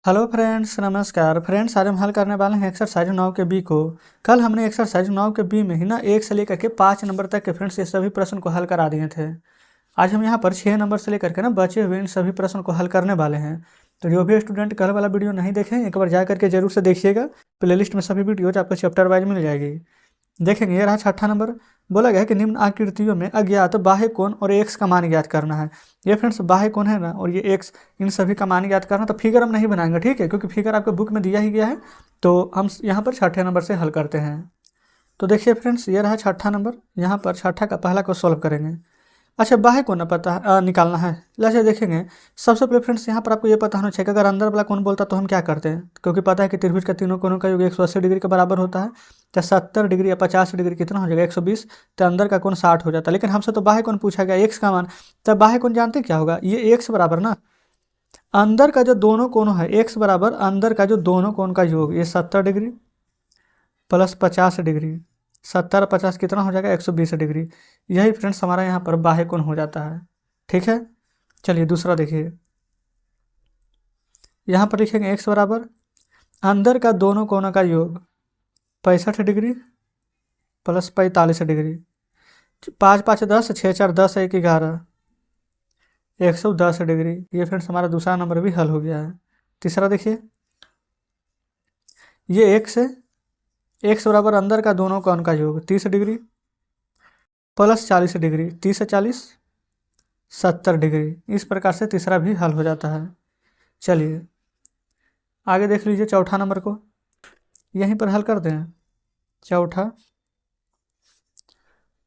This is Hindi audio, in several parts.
हेलो फ्रेंड्स, नमस्कार फ्रेंड्स। आज हम हल करने वाले हैं एक्सरसाइज 9 के बी को। कल हमने एक्सरसाइज 9 के बी में ही ना 1 से लेकर के 5 नंबर तक के फ्रेंड्स ये सभी प्रश्न को हल करा दिए थे। आज हम यहाँ पर 6 नंबर से लेकर के ना बचे हुए इन सभी प्रश्न को हल करने वाले हैं। तो जो भी स्टूडेंट कल वाला वीडियो नहीं देखें, एक बार जा करके जरूर से देखिएगा। प्लेलिस्ट में सभी वीडियोज आपको चैप्टर वाइज मिल जाएगी। देखेंगे, ये रहा 6ठा नंबर। बोला गया है कि निम्न आकृतियों में अज्ञात बाह्य कोण और एक्स का मान ज्ञात करना है। ये फ्रेंड्स बाह्य कोण है ना, और ये एक्स, इन सभी का मान ज्ञात करना। तो फिगर हम नहीं बनाएंगे, ठीक है, क्योंकि फिगर आपके बुक में दिया ही गया है। तो हम यहाँ पर 6ठे नंबर से हल करते हैं। तो देखिए फ्रेंड्स, ये रहा 6ठा नंबर। यहाँ पर 6ठा का पहला को सॉल्व करेंगे। अच्छा, बाह्य कोण ना पता निकालना है। जैसे देखेंगे, सबसे पहले फ्रेंड्स यहाँ पर आपको ये पता होना चाहिए कि अगर अंदर वाला कोण बोलता तो हम क्या करते हैं, क्योंकि पता है कि त्रिभुज का तीनों कोणों का योग 180 डिग्री के बराबर होता है। तो 70 डिग्री या 50 डिग्री कितना हो जाएगा, 120। तो अंदर का कोण 60 हो जाता है। लेकिन हमसे तो बाह्य कोण पूछा गया, एक्स का मान। तो बाह्य कोण जानते क्या होगा, ये एक्स बराबर ना अंदर का जो दोनों कोण है, एक्स बराबर अंदर का जो दोनों कोण का योग, ये 70 डिग्री प्लस 50 डिग्री। 70 50 कितना हो जाएगा, 120 डिग्री। यही फ्रेंड्स हमारा यहाँ पर बाह्य कोण हो जाता है। ठीक है, चलिए दूसरा देखिए। यहाँ पर लिखेंगे एक्स बराबर अंदर का दोनों कोणों का योग 65 डिग्री प्लस 45 डिग्री। 5 5 10, 6 4 10, 1 11, 110 डिग्री। ये फ्रेंड्स हमारा दूसरा नंबर भी हल हो गया है। तीसरा देखिए, ये एक्स है। एक्स बराबर अंदर का दोनों कोण का योग 30 डिग्री प्लस 40 डिग्री। 30 से 40 70 डिग्री। इस प्रकार से तीसरा भी हल हो जाता है। चलिए आगे देख लीजिए, चौथा नंबर को यहीं पर हल कर दें। चौथा,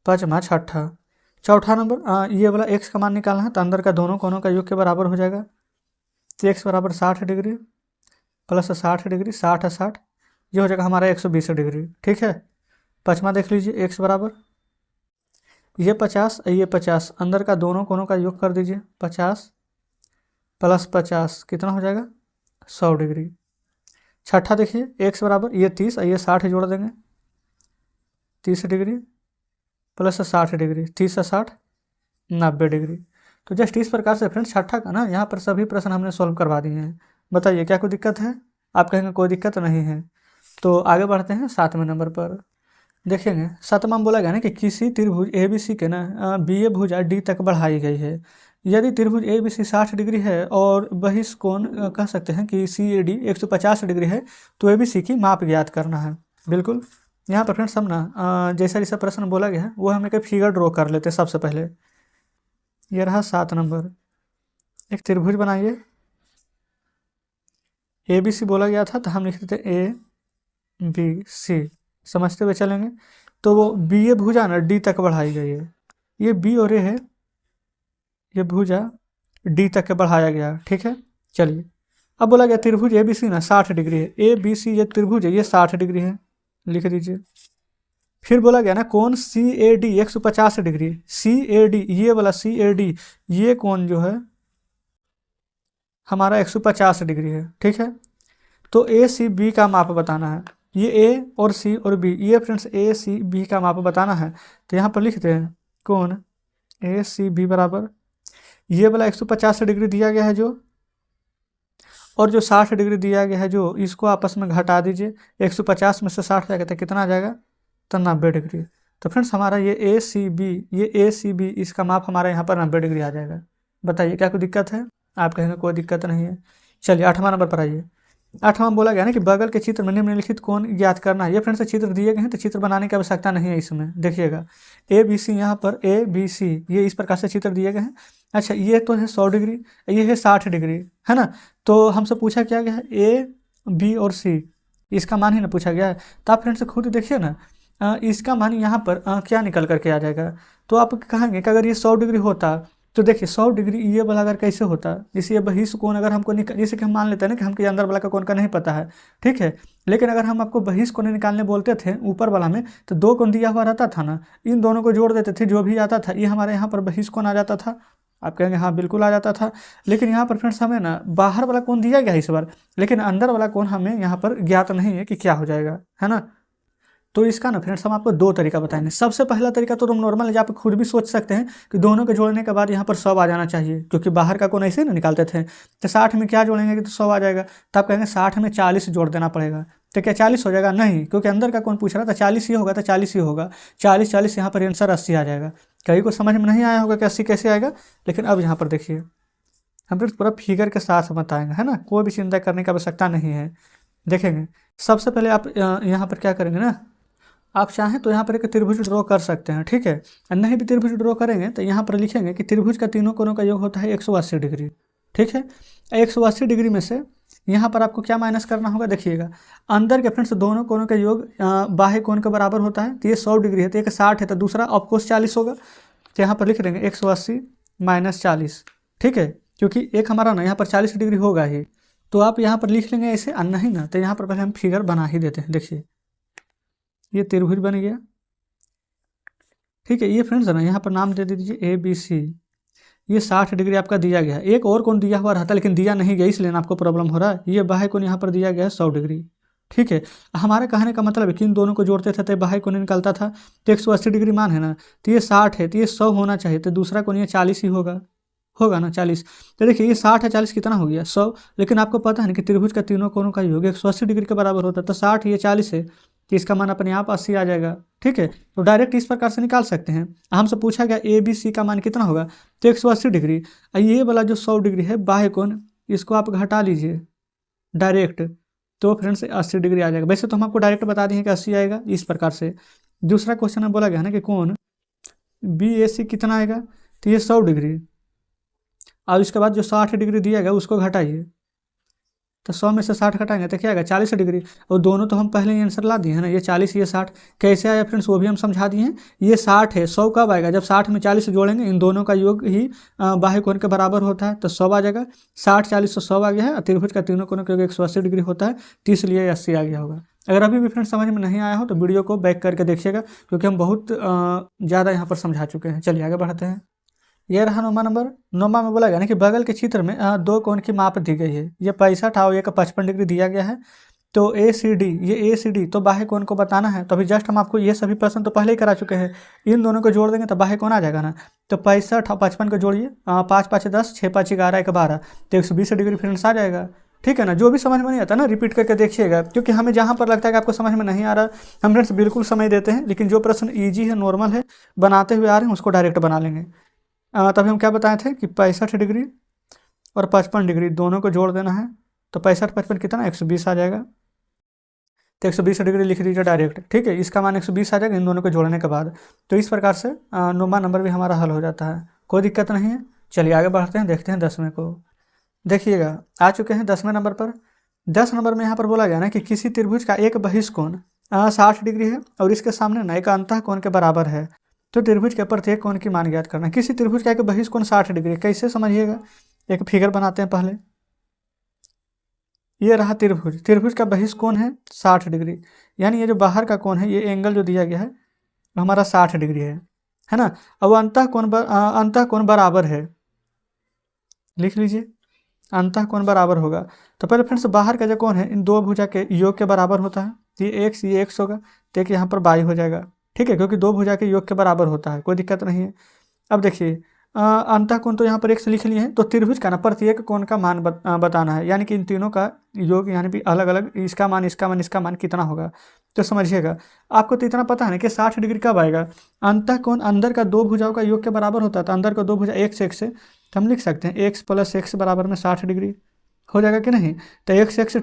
पाँचवा, छठा। चौथा नंबर, ये वाला एक्स का मान निकालना है। तो अंदर का दोनों कोणों का योग के बराबर हो जाएगा। तो एक्स बराबर 60 डिग्री प्लस 60 डिग्री, 60 है 60, ये हो जाएगा हमारा 120 डिग्री। ठीक है, पाँचवा देख लीजिए, एक्स बराबर ये 50, ये 50, अंदर का दोनों कोणों का योग कर दीजिए। 50 प्लस 50 कितना हो जाएगा, 100 डिग्री। छठा देखिए, एक्स बराबर ये 30, ये 60 जोड़ देंगे। 30 डिग्री प्लस 60 डिग्री, 30 से 60 90 डिग्री। तो जस्ट इस प्रकार से फ्रेंड्स छठा का ना यहाँ पर सभी प्रश्न हमने सॉल्व करवा दिए हैं। बताइए क्या कोई दिक्कत है? आप कहेंगे कोई दिक्कत नहीं है। तो आगे बढ़ते हैं 7वें नंबर पर। देखेंगे, 7वां बोला गया ना कि किसी त्रिभुज ABC के ना BA भुजा D तक बढ़ाई गई है। यदि त्रिभुज ABC 60 डिग्री है और बहिष्कोण कह सकते हैं कि CAD 150 डिग्री है, तो ABC की माप ज्ञात करना है। बिल्कुल, यहाँ पर फ्रेंड्स हम ना जैसा जैसा प्रश्न बोला गया है वो हम एक फिगर ड्रॉ कर लेते हैं। सबसे पहले ये रहा 7 नंबर। एक त्रिभुज बनाइए। ABC बोला गया था तो हम लिख देते ABC, समझते हुए चलेंगे। तो वो BA भुजा ना D तक बढ़ाई गई है। ये B और A है, ये भुजा D तक के बढ़ाया गया। ठीक है, चलिए अब बोला गया त्रिभुज ABC ना 60 डिग्री है। ABC ये त्रिभुज है, ये 60 डिग्री है, लिख दीजिए। फिर बोला गया ना कोण CAD 150 डिग्री। CAD ये वाला CAD, ये कोण जो है हमारा 150 डिग्री है। ठीक है, तो ACB का माप बताना है। ये A और C और B, ये फ्रेंड्स ACB का माप बताना है। तो यहाँ पर लिखते हैं कोण ACB बराबर ये वाला 150 डिग्री दिया गया है जो, और जो 60 डिग्री दिया गया है जो, इसको आपस में घटा दीजिए। 150 में से 60 जाएगा तो कितना आ जाएगा, तो 90 डिग्री। तो फ्रेंड्स हमारा ये ACB इसका माप हमारा यहाँ पर 90 डिग्री आ जाएगा। बताइए क्या कोई दिक्कत है? आप कहेंगे कोई दिक्कत नहीं है। चलिए 8वां नंबर पर आइए। 8वां बोला गया ना कि बगल के चित्र में निम्नलिखित कोण ज्ञात करना है। ये फ्रेंड्स चित्र दिए गए हैं तो चित्र बनाने की आवश्यकता नहीं है इसमें। देखिएगा ABC, यहाँ पर ABC ये इस प्रकार से चित्र दिए गए हैं। अच्छा, ये तो है 100 डिग्री, ये है 60 डिग्री, है ना। तो हमसे पूछा क्या गया है, A B और C, इसका मान ही ना पूछा गया है। तो आप फ्रेंड्स खुद देखिए ना, इसका मान यहाँ पर क्या निकल करके आ जाएगा। तो आप कहेंगे कि अगर ये 100 डिग्री होता तो देखिए 100 डिग्री ये वाला अगर कैसे होता, जैसे ये बहिष्ठ कोण अगर हमको जैसे कि हम मान लेते हैं ना कि हमको अंदर वाला का कोण का नहीं पता है, ठीक है। लेकिन अगर हम आपको बहिष्ठ कोण निकालने बोलते थे ऊपर वाला में, तो 2 कोण दिया हुआ रहता था ना, इन दोनों को जोड़ देते थे, जो भी आता था ये हमारे यहाँ पर बहिष्ठ कोण आ जाता था। आप कहेंगे हाँ बिल्कुल आ जाता था। लेकिन यहाँ पर फ्रेंड्स हमें ना बाहर वाला कोण दिया गया इस बार, लेकिन अंदर वाला कोण हमें यहाँ पर ज्ञात नहीं है कि क्या हो जाएगा, है ना। तो इसका ना फ्रेंड्स हम आपको दो तरीका बताएंगे। सबसे पहला तरीका तो तुम नॉर्मल है, आप खुद भी सोच सकते हैं कि दोनों के जोड़ने के बाद यहाँ पर 100 आ जाना चाहिए, क्योंकि बाहर का कोण ऐसे ही ना निकालते थे। तो 60 में क्या जोड़ेंगे कि तो 100 आ जाएगा। तो आप कहेंगे 60 में 40 जोड़ देना पड़ेगा, तो क्या 40 हो जाएगा? नहीं, क्योंकि अंदर का कौन पूछ रहा था, 40 ही होगा तो 40 ही होगा। 40 40 यहाँ पर आंसर 80 आ जाएगा। कहीं को समझ में नहीं आया होगा कि 80 कैसे आएगा, लेकिन अब यहाँ पर देखिए हम लोग पूरा फिगर के साथ बताएंगे, है ना, कोई भी चिंता करने की आवश्यकता नहीं है। देखेंगे सबसे पहले आप यहाँ पर क्या करेंगे ना, आप चाहें तो यहाँ पर एक त्रिभुज ड्रॉ कर सकते हैं, ठीक है। नहीं भी त्रिभुज ड्रॉ करेंगे तो यहाँ पर लिखेंगे कि त्रिभुज का तीनों कोनों का योग होता है 180 डिग्री, ठीक है। 180 डिग्री में से यहाँ पर आपको क्या माइनस करना होगा, देखिएगा अंदर के फ्रेंड्स दोनों कोनों का योग बाह्य कोण के बराबर होता है। तो ये 100 डिग्री है, तो एक 60 है, तो दूसरा ऑफकोर्स 40 होगा। तो यहाँ पर लिख देंगे 180 माइनस 40, ठीक है, क्योंकि एक हमारा ना यहाँ पर 40 डिग्री होगा ही। तो आप यहाँ पर लिख लेंगे ऐसे, नहीं ना, तो यहाँ पर पहले हम फिगर बना ही देते हैं। देखिए ये त्रिभुज बन गया, ठीक है। ये फ्रेंड्स है ना, यहाँ पर नाम दे दीजिए ABC। ये 60 डिग्री आपका दिया गया है। एक और कोण दिया हुआ रहता, लेकिन दिया नहीं गया, इसलिए आपको प्रॉब्लम हो रहा है। ये बाह्य कोण यहाँ पर दिया गया है 100 डिग्री, ठीक है। हमारे कहने का मतलब है कि इन दोनों को जोड़ते थे तो बाह्य कोण निकलता था, तो 180 डिग्री मान है ना, तो ये 60 है, तो ये 100 होना चाहिए, तो दूसरा कोण ये 40 ही होगा ना, 40। तो देखिए ये 60 है, 40 कितना हो गया 100। लेकिन आपको पता है ना कि त्रिभुज का तीनों कोणों का योग 180 डिग्री के बराबर होता है, तो 60 ये 40 है, तो इसका मान अपने आप 80 आ जाएगा, ठीक है। तो डायरेक्ट इस प्रकार से निकाल सकते हैं। हमसे पूछा गया ABC का मान कितना होगा, तो 180 डिग्री। ये वाला जो 100 डिग्री है बाह्य कोण, इसको आप घटा लीजिए डायरेक्ट, तो फ्रेंड्स 80 डिग्री आ जाएगा। वैसे तो हम आपको डायरेक्ट बता दिए कि 80 आएगा इस प्रकार से। दूसरा क्वेश्चन में बोला गया ना कि कोण BAC कितना आएगा, तो ये 100 डिग्री, और इसके बाद जो 60 डिग्री दिया गया उसको घटाइए, तो 100 में से 60 घटाएंगे तो क्या आएगा 40 डिग्री। और दोनों तो हम पहले ही आंसर ला दिए हैं ना, ये 40 ये 60 कैसे आया फ्रेंड्स वो भी हम समझा दिए हैं। ये 60 है, 100 कब आएगा, जब 60 में 40 जोड़ेंगे, इन दोनों का योग ही बाह्य कोण के बराबर होता है, तो 100 आ जाएगा। 60 40 से 100 आ गया है। त्रिभुज का तीनों कोनों का योग 180 डिग्री होता है, तो इसलिए 80 आ गया होगा। अगर अभी भी फ्रेंड्स समझ में नहीं आया हो तो वीडियो को बैक करके देखिएगा, क्योंकि हम बहुत ज़्यादा यहाँ पर समझा चुके हैं। चलिए आगे बढ़ते हैं। ये रहा 9वां नंबर। 9वां में बोला गया ना कि बगल के चित्र में दो कोण की माप दी गई है। ये 65 और एक 55 डिग्री दिया गया है। तो ACD, ये ACD तो बाह्य कोण को बताना है। तो अभी जस्ट हम आपको ये सभी प्रश्न तो पहले ही करा चुके हैं। इन दोनों को जोड़ देंगे तो बाह्य कोण आ जाएगा ना। तो 65 और 55 को जोड़िए, 5 5 10, 6 5 11, 1 12, तो 120 डिग्री फ्रेंड्स आ जाएगा, ठीक है ना। जो भी समझ में नहीं आता ना रिपीट करके देखिएगा, क्योंकि हमें जहाँ पर लगता है कि आपको समझ में नहीं आ रहा, हम फ्रेंड्स बिल्कुल समय देते हैं, लेकिन जो प्रश्न ईजी है, नॉर्मल है, बनाते हुए आ रहे हैं, उसको डायरेक्ट बना लेंगे। तभी हम क्या बताए थे कि 65 डिग्री और 55 डिग्री दोनों को जोड़ देना है। तो 65 55 कितना 120 आ जाएगा। तो 120 डिग्री लिख दीजिए डायरेक्ट, ठीक है। इसका मान 120 आ जाएगा इन दोनों को जोड़ने के बाद। तो इस प्रकार से 9वां नंबर भी हमारा हल हो जाता है, कोई दिक्कत नहीं है। चलिए आगे बढ़ते हैं, देखते हैं 10वें को। देखिएगा आ चुके हैं 10वें नंबर पर। 10 नंबर में यहाँ पर बोला गया ना कि किसी त्रिभुज का एक बहिष्कोण 60 डिग्री है और इसके सामने ना एक अंतः कोण के बराबर है। तो त्रिभुज के प्रत्येक कोण की मान ज्ञात करना। किसी त्रिभुज का एक बहिष्कोण 60 डिग्री, कैसे समझिएगा, एक फिगर बनाते हैं पहले। ये रहा त्रिभुज, त्रिभुज का बहिष्कोण है 60 डिग्री, यानी ये जो बाहर का कोण है, ये एंगल जो दिया गया है वो हमारा 60 डिग्री है ना। अब अंतः कोण बराबर है, लिख लीजिए अंतः कोण बराबर होगा। तो पहले फ्रेंड्स बाहर का जो कोण है इन दो भुजा के योग के बराबर होता है। ये x होगा, तो एक यहाँ पर y हो जाएगा, ठीक है, क्योंकि दो भुजा के योग के बराबर होता है, कोई दिक्कत नहीं है। अब देखिए अंतः कोण तो यहाँ पर x लिख लिए हैं। तो त्रिभुज का ना प्रत्येक कोण का मान बताना है, यानी कि इन तीनों का योग, यानी कि अलग अलग इसका मान इसका मान इसका मान कितना होगा। तो समझिएगा आपको तो इतना पता है ना कि 60 डिग्री कब आएगा, अंतः कोण अंदर का दो भुजाओं का योग के बराबर होता है। तो अंदर का दो भुजा x x है, तो हम लिख सकते हैं x + x बराबर में 60 डिग्री हो जाएगा कि नहीं। तो x x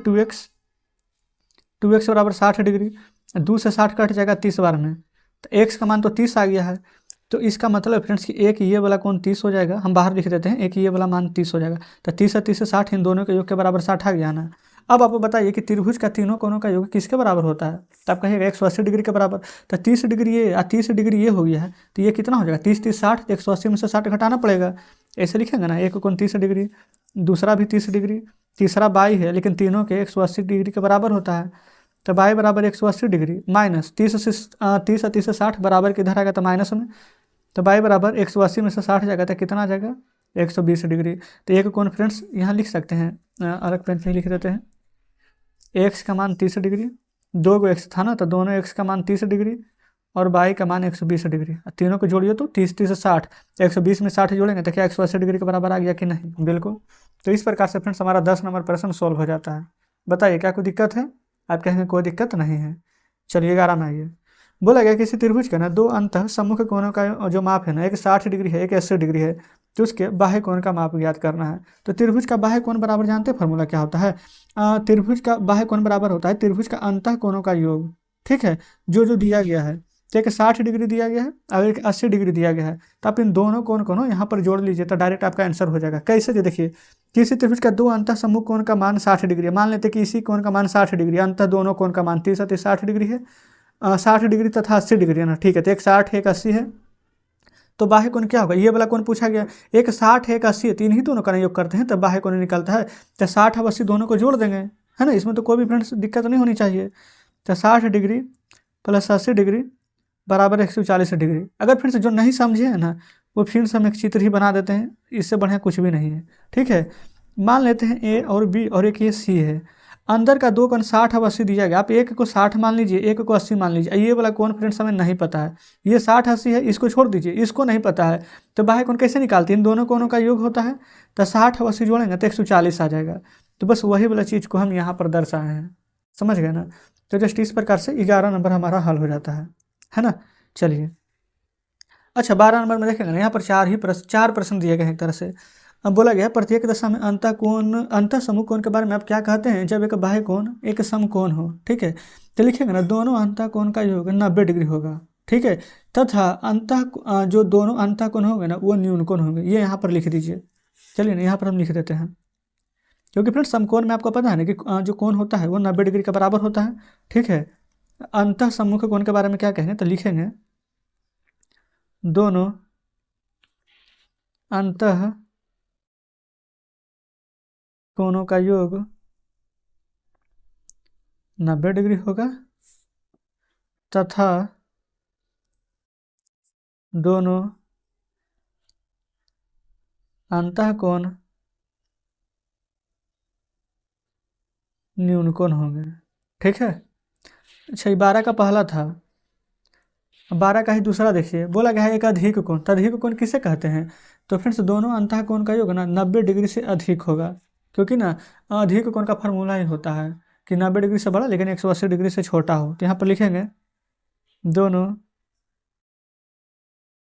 2x बराबर 60 डिग्री, 2 से 60 कट जाएगा 30 बार में, तो x का मान तो 30 आ गया है। तो इसका मतलब फ्रेंड्स कि एक ये वाला कोण 30 हो जाएगा, हम बाहर लिख देते हैं, एक ये वाला मान 30 हो जाएगा। तो 30 से 60 इन दोनों के योग के बराबर 60 आ गया ना। अब आपको बताइए कि त्रिभुज का तीनों कोणों का योग किसके बराबर होता है। तो आप कहिएगा 180 डिग्री के बराबर। तो 30 डिग्री ये 30 डिग्री ये हो गया है, तो ये कितना हो जाएगा 30 30 60, 180 में से 60 घटाना पड़ेगा। ऐसे लिखेंगे ना, एक कोण 30 डिग्री, दूसरा भी 30 डिग्री, तीसरा y है, लेकिन तीनों के 180 डिग्री के बराबर होता है। तो y बराबर 180 डिग्री माइनस 30 से 60 बराबर किधर आएगा, तो माइनस में। तो y बराबर 180 में से 60 जाएगा तो कितना आ जाएगा 120 डिग्री। तो एक कोण फ्रेंड्स यहाँ लिख सकते हैं, अलग पेन से ही लिख देते हैं, x का मान 30 डिग्री दो गो एक्स था ना, तो दोनों एक्स का मान 30 डिग्री और वाई का मान 120 डिग्री, तीनों को जोड़िए तो 30 30 60, 120 में 60 जोड़ेंगे तो क्या 180 डिग्री के बराबर आ गया कि नहीं? बिल्कुल। तो इस प्रकार से फ्रेंड्स हमारा 10 नंबर प्रश्न सॉल्व हो जाता है। बताइए क्या कोई दिक्कत है? आप कहेंगे कोई दिक्कत नहीं है। चलिए 11 में आइए। बोला गया किसी त्रिभुज का ना दो अंतः सम्मुख कोणों का जो माप है ना, एक 60 डिग्री है, एक 80 डिग्री है, तो उसके बाह्य कोण का माप ज्ञात करना है। तो त्रिभुज का बाह्य कोण बराबर जानते हैं फॉर्मूला क्या होता है? त्रिभुज का बाह्य कोण बराबर होता है त्रिभुज का अंतः कोणों का योग। ठीक है, जो जो दिया गया है, तो एक 60 डिग्री दिया गया है और एक 80 डिग्री दिया गया है, तो आप इन दोनों कोण को ना यहाँ पर जोड़ लीजिए तो डायरेक्ट आपका आंसर हो जाएगा। कैसे? जो देखिए, किसी त्रिभुज का दो अंतः सम्मुख कोण का मान 60 डिग्री है, मान लेते हैं कि इसी कोण का मान 60 डिग्री, अंतः दोनों कोण का मान 30 60 डिग्री है, 60 डिग्री तथा 80 डिग्री है ना। ठीक है, तो एक 60 है एक 80 है, तो बाह्य कोण क्या होगा? ये वाला कोण पूछा गया, एक 60 है एक 80 है, तीन ही दोनों का योग करते हैं तो बाह्य कोण निकलता है। तो 60 और 80 दोनों को जोड़ देंगे, है ना, इसमें तो कोई भी फ्रेंड्स दिक्कत नहीं होनी चाहिए। तो 60 डिग्री प्लस 80 डिग्री बराबर 140 डिग्री। अगर फ्रेंड्स जो नहीं समझे है ना, वो फिर से हम एक चित्र ही बना देते हैं, इससे बढ़िया कुछ भी नहीं है। ठीक है, मान लेते हैं ए और बी और एक ये सी है, अंदर का दो कोण 60 और 80 दिया गया, आप एक को 60 मान लीजिए, एक को 80 मान लीजिए। ये वाला कोण फ्रेंड्स हमें नहीं पता है, ये 60 80 है, इसको छोड़ दीजिए, इसको नहीं पता है, तो बाह्य कोण कैसे निकालते हैं? इन दोनों कोणों का योग होता है, तो 60 और 80 जोड़ेंगे तो 140 आ जाएगा। तो बस वही वाला चीज़ को हम यहाँ पर दर्शाए हैं, समझ गए ना? तो जस्ट इस प्रकार से 11 नंबर हमारा हल हो जाता है ना। चलिए अच्छा, 12 नंबर में देखेंगे ना, यहाँ पर चार प्रश्न दिए गए हैं एक तरह से। अब बोला गया प्रत्येक दशा में अंतः समूह कोण के बारे में आप क्या कहते हैं? जब एक बाह्य कोण एक समकोण हो। ठीक है, तो लिखेंगे ना दोनों अंतः कोण का योग 90 डिग्री होगा। ठीक है, तथा जो दोनों अंतः कोण होंगे ना वो न्यून कोण होंगे, ये यहाँ पर लिख दीजिए। चलिए ना, यहाँ पर हम लिख देते हैं, क्योंकि फ्रेंड्स समकोण में आपको पता है ना कि जो कोण होता है वो 90 डिग्री के बराबर होता है। ठीक है, अंतः सम्मुख कोण के बारे में क्या कहेंगे? तो लिखेंगे दोनों अंतः कोणों का योग 90 डिग्री होगा तथा दोनों अंतः कोण न्यून कोण होंगे। ठीक है, अच्छा, 12 का पहला था, 12 का ही दूसरा देखिए। बोला गया है एक अधिक कोण, तो अधिक कोण किसे कहते हैं? तो फ्रेंड्स दोनों अंतः कोण का योग ना 90 डिग्री से अधिक होगा, क्योंकि ना अधिक कोण का फार्मूला ही होता है कि 90 डिग्री से बड़ा लेकिन 180 डिग्री से छोटा हो। तो यहाँ पर लिखेंगे दोनों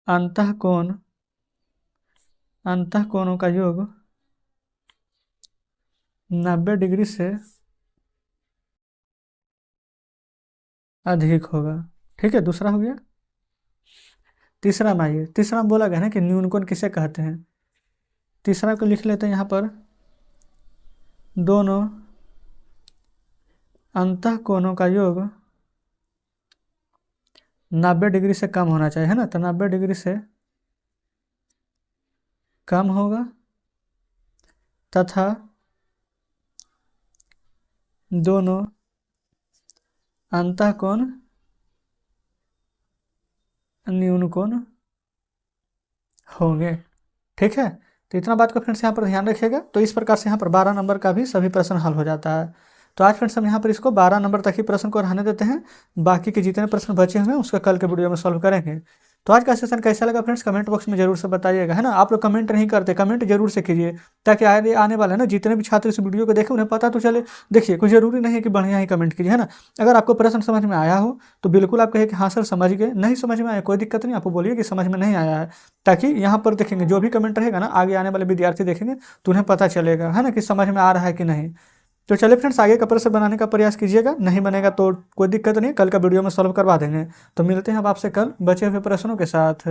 अंतः कोणों का योग 90 डिग्री से अधिक होगा। ठीक है, दूसरा हो गया। तीसरा में आइए, तीसरा में बोला गया ना कि न्यून कोण किसे कहते हैं? तीसरा को लिख लेते हैं यहाँ पर, दोनों अंतः कोणों का योग 90 डिग्री से कम होना चाहिए, है ना। तो 90 डिग्री से कम होगा तथा दोनों अंतः कोण न्यून कोण होंगे। ठीक है, तो इतना बात को फ्रेंड्स यहाँ पर ध्यान रखिएगा। तो इस प्रकार से यहाँ पर 12 नंबर का भी सभी प्रश्न हल हो जाता है। तो आज फ्रेंड्स हम यहाँ पर इसको 12 नंबर तक ही प्रश्न को रहने देते हैं, बाकी के जितने प्रश्न बचे हुए हैं उसका कल के वीडियो में सॉल्व करेंगे। तो आज का सेशन कैसा लगा फ्रेंड्स कमेंट बॉक्स में जरूर से बताइएगा, है ना। आप लोग कमेंट नहीं करते, कमेंट जरूर से कीजिए, ताकि आने वाले ना जितने भी छात्र इस वीडियो को देखें उन्हें पता तो चले। देखिए, कोई जरूरी नहीं है कि बढ़िया ही कमेंट कीजिए, है ना। अगर आपको प्रश्न समझ में आया हो तो बिल्कुल आप कहिए कि हाँ सर समझ गए, नहीं समझ में आया कोई दिक्कत नहीं, आपको बोलिए कि समझ में नहीं आया है, ताकि यहाँ पर देखेंगे जो भी कमेंट रहेगा ना आगे आने वाले विद्यार्थी देखेंगे तो उन्हें पता चलेगा, है ना, कि समझ में आ रहा है कि नहीं। तो चलिए फ्रेंड्स, आगे का प्रश्न बनाने का प्रयास कीजिएगा, नहीं बनेगा तो कोई दिक्कत नहीं, कल का वीडियो में सॉल्व करवा देंगे। तो मिलते हैं अब आपसे कल बचे हुए प्रश्नों के साथ।